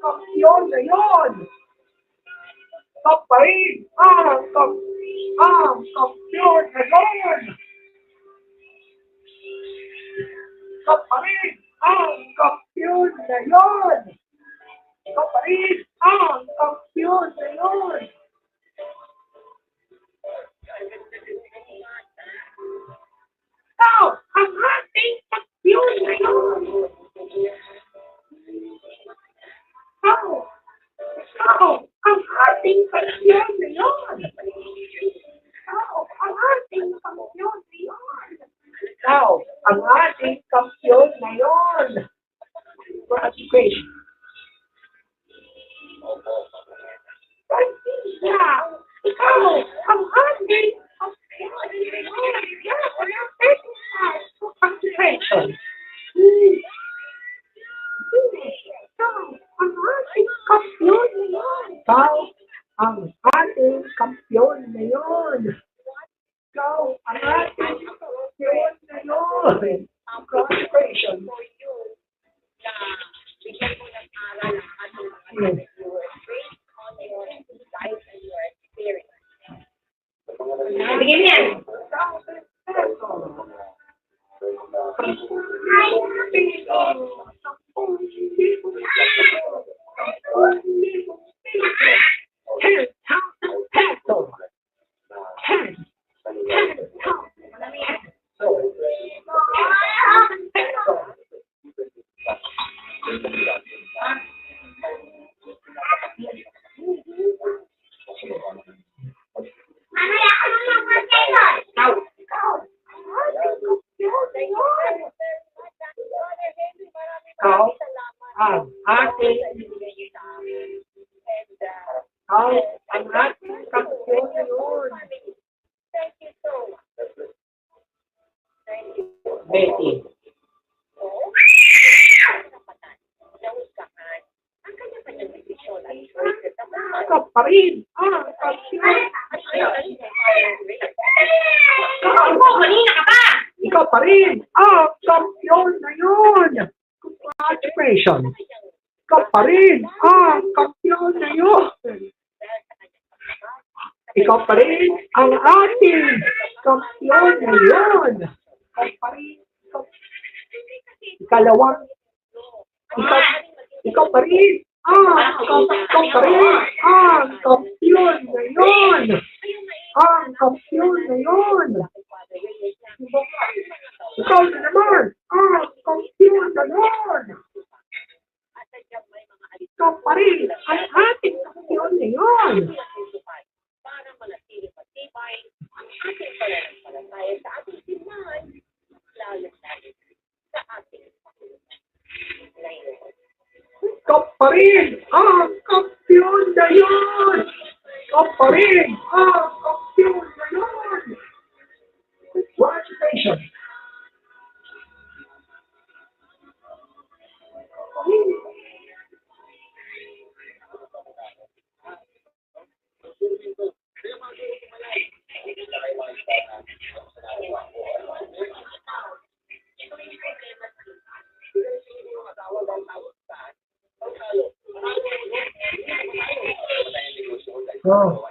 kampiyon na yun. Kaparin ang kampiyon na yun. Kaparin ang kampiyon na yun. Kaparin ang kampiyon na yun. Ikaw, ang ating kampiyon na yun. Ikaw, ang ating kampiyon na yun. Ikaw, ang ating kampiyon na yun. Ikaw, ang ating kampiyon na yun. Congratulations. Ikaw, ang ating kampiyon na yun. Congratulations. Ikaw ang ating kampiyon na yun. Ikaw ang ating kampiyon na yun. Congratulations. Bigyan mo ng aral ang ating mga viewers based on your insights and your experience. Bigyan yan. Ikaw ang ating kampiyon na yun. Thank you so much. Thank you. Betty. Nahusgahan ang kanya-kanyang desisyon at choices sa mga Ikaw pa rin ang kampiyon. Kanina ka pa! Ikaw pa rin ang kampiyon na yun. Congratulations. Ikaw pa rin ang kampiyon na yun. Ikaw pa rin ang ating kampiyon na yun. Ikaw pa rin. Ikalawang. Ikaw pa rin ang kampiyon na yun. Ang kampiyon na yun. Ikaw na naman ang kampiyon na yun. Ikaw pa rin ang ating kampiyon na yun. Para manatili matibay ang ating pananampalataya sa ating simbahan, lalo-lalo sa ating Panginoon. Ikaw pa rin ang kampiyon na yun. Ikaw pa rin ang kampiyon na yun. Congratulations. Oh.